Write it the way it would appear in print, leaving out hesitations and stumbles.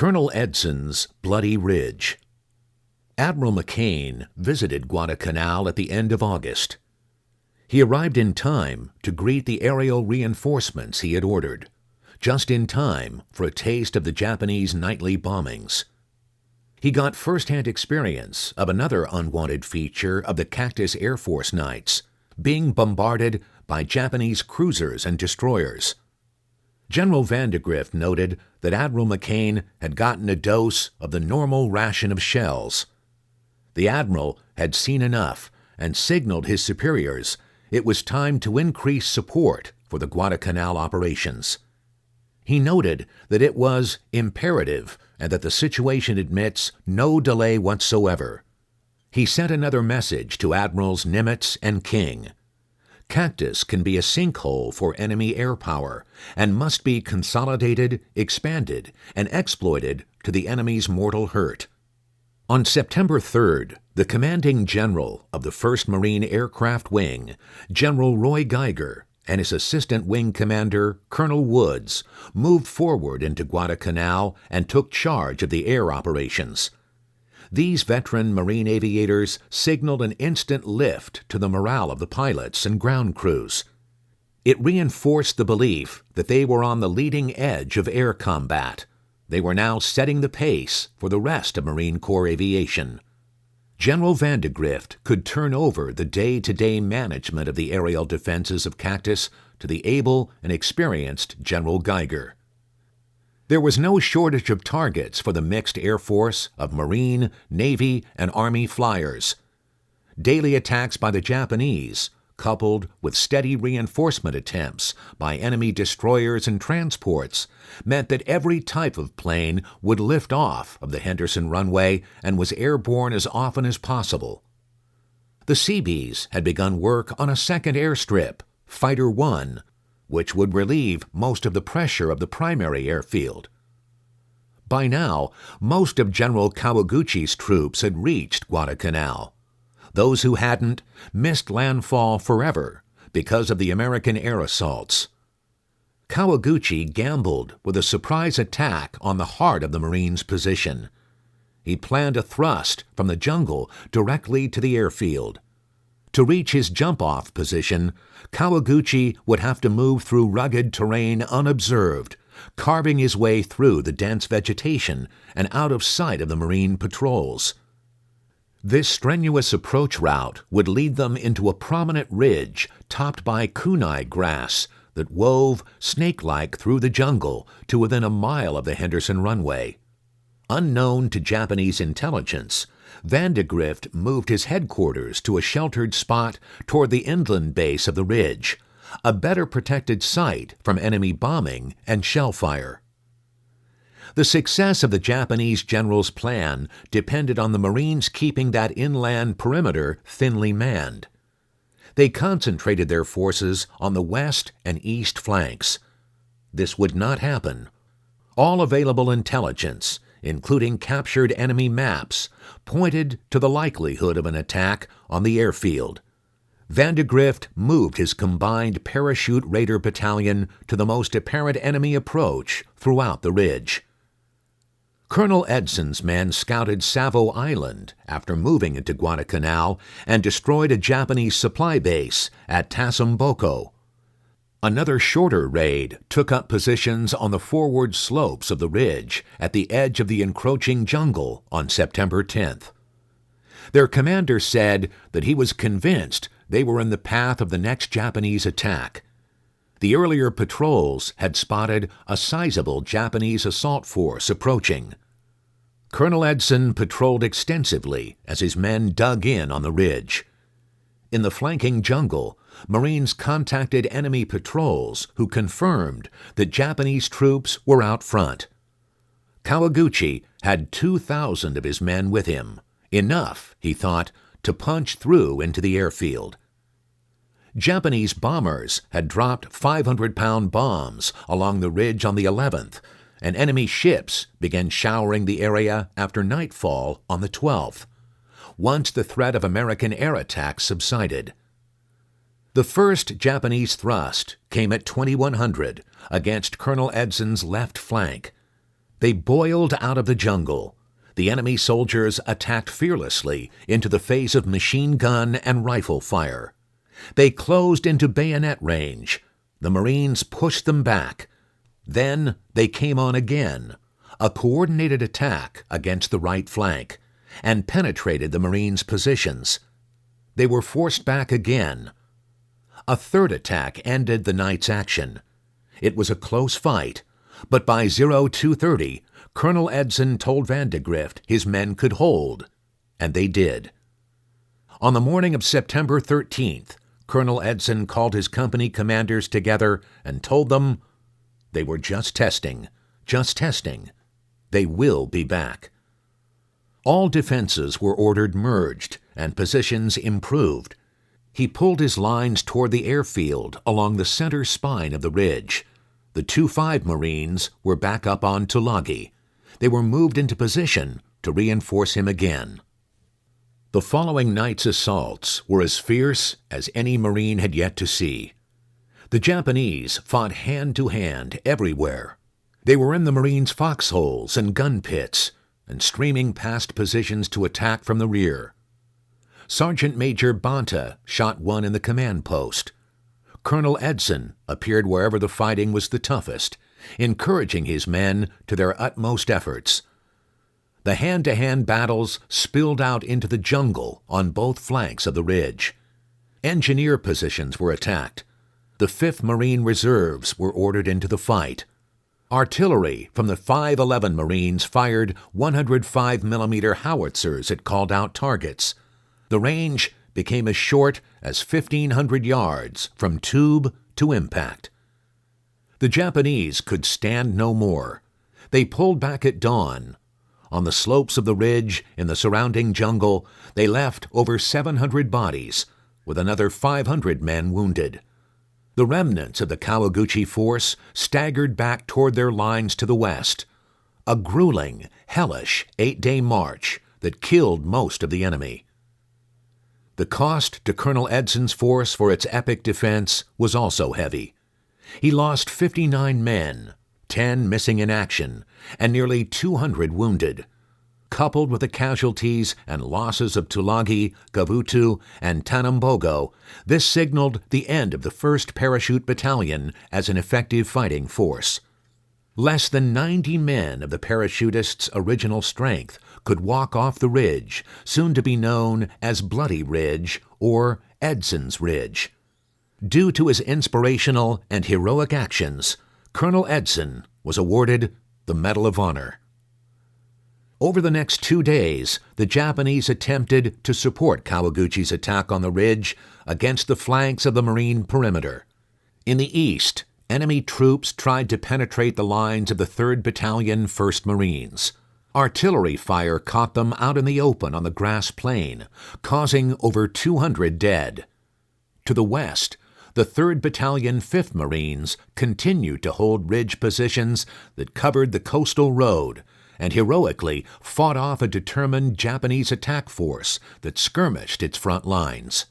Colonel Edson's Bloody Ridge. Admiral McCain visited Guadalcanal at the end of August. He arrived in time to greet the aerial reinforcements he had ordered, just in time for a taste of the Japanese nightly bombings. He got first-hand experience of another unwanted feature of the Cactus Air Force nights, being bombarded by Japanese cruisers and destroyers. General Vandegrift noted that Admiral McCain had gotten a dose of the normal ration of shells. The Admiral had seen enough and signaled his superiors it was time to increase support for the Guadalcanal operations. He noted that it was imperative and that the situation admits no delay whatsoever. He sent another message to Admirals Nimitz and King. Cactus can be a sinkhole for enemy air power and must be consolidated, expanded, and exploited to the enemy's mortal hurt. On September 3rd, the commanding general of the 1st Marine Aircraft Wing, General Roy Geiger, and his assistant wing commander, Colonel Woods, moved forward into Guadalcanal and took charge of the air operations. These veteran Marine aviators signaled an instant lift to the morale of the pilots and ground crews. It reinforced the belief that they were on the leading edge of air combat. They were now setting the pace for the rest of Marine Corps aviation. General Vandegrift could turn over the day-to-day management of the aerial defenses of Cactus to the able and experienced General Geiger. There was no shortage of targets for the mixed Air Force of Marine, Navy, and Army flyers. Daily attacks by the Japanese, coupled with steady reinforcement attempts by enemy destroyers and transports, meant that every type of plane would lift off of the Henderson runway and was airborne as often as possible. The Seabees had begun work on a second airstrip, Fighter 1, which would relieve most of the pressure of the primary airfield. By now, most of General Kawaguchi's troops had reached Guadalcanal. Those who hadn't missed landfall forever because of the American air assaults. Kawaguchi gambled with a surprise attack on the heart of the Marines' position. He planned a thrust from the jungle directly to the airfield. To reach his jump-off position, Kawaguchi would have to move through rugged terrain unobserved, carving his way through the dense vegetation and out of sight of the Marine patrols. This strenuous approach route would lead them into a prominent ridge topped by kunai grass that wove snake-like through the jungle to within a mile of the Henderson runway. Unknown to Japanese intelligence, Vandegrift moved his headquarters to a sheltered spot toward the inland base of the ridge, a better protected site from enemy bombing and shell fire. The success of the Japanese general's plan depended on the Marines keeping that inland perimeter thinly manned. They concentrated their forces on the west and east flanks. This would not happen. All available intelligence, including captured enemy maps, pointed to the likelihood of an attack on the airfield. Vandegrift moved his combined parachute raider battalion to the most apparent enemy approach throughout the ridge. Colonel Edson's men scouted Savo Island after moving into Guadalcanal and destroyed a Japanese supply base at Tassomboko. Another shorter raid took up positions on the forward slopes of the ridge at the edge of the encroaching jungle on September 10th. Their commander said that he was convinced they were in the path of the next Japanese attack. The earlier patrols had spotted a sizable Japanese assault force approaching. Colonel Edson patrolled extensively as his men dug in on the ridge. In the flanking jungle, Marines contacted enemy patrols who confirmed that Japanese troops were out front. Kawaguchi had 2,000 of his men with him, enough, he thought, to punch through into the airfield. Japanese bombers had dropped 500-pound bombs along the ridge on the 11th, and enemy ships began showering the area after nightfall on the 12th, once the threat of American air attacks subsided. The first Japanese thrust came at 2100 against Colonel Edson's left flank. They boiled out of the jungle. The enemy soldiers attacked fearlessly into the face of machine gun and rifle fire. They closed into bayonet range. The Marines pushed them back. Then they came on again, a coordinated attack against the right flank, and penetrated the Marines' positions. They were forced back again. A third attack ended the night's action. It was a close fight, but by 02:30, Colonel Edson told Vandegrift his men could hold, and they did. On the morning of September 13th, Colonel Edson called his company commanders together and told them they were just testing. They will be back. All defenses were ordered merged and positions improved. He pulled his lines toward the airfield along the center spine of the ridge. The 2-5 Marines were back up on Tulagi. They were moved into position to reinforce him again. The following night's assaults were as fierce as any Marine had yet to see. The Japanese fought hand-to-hand everywhere. They were in the Marines' foxholes and gun pits, and streaming past positions to attack from the rear. Sergeant Major Banta shot one in the command post. Colonel Edson appeared wherever the fighting was the toughest, encouraging his men to their utmost efforts. The hand-to-hand battles spilled out into the jungle on both flanks of the ridge. Engineer positions were attacked. The 5th Marine Reserves were ordered into the fight. Artillery from the 511 Marines fired 105mm howitzers at called-out targets. The range became as short as 1,500 yards from tube to impact. The Japanese could stand no more. They pulled back at dawn. On the slopes of the ridge, in the surrounding jungle, they left over 700 bodies, with another 500 men wounded. The remnants of the Kawaguchi force staggered back toward their lines to the west. A grueling, hellish 8-day march that killed most of the enemy. The cost to Colonel Edson's force for its epic defense was also heavy. He lost 59 men, 10 missing in action, and nearly 200 wounded. Coupled with the casualties and losses of Tulagi, Gavutu, and Tanambogo, this signaled the end of the 1st Parachute Battalion as an effective fighting force. Less than 90 men of the parachutists' original strength could walk off the ridge, soon to be known as Bloody Ridge or Edson's Ridge. Due to his inspirational and heroic actions, Colonel Edson was awarded the Medal of Honor. Over the next 2 days, the Japanese attempted to support Kawaguchi's attack on the ridge against the flanks of the Marine perimeter. In the east, enemy troops tried to penetrate the lines of the 3rd Battalion, 1st Marines. Artillery fire caught them out in the open on the grass plain, causing over 200 dead. To the west, the 3rd Battalion, 5th Marines continued to hold ridge positions that covered the coastal road and heroically fought off a determined Japanese attack force that skirmished its front lines.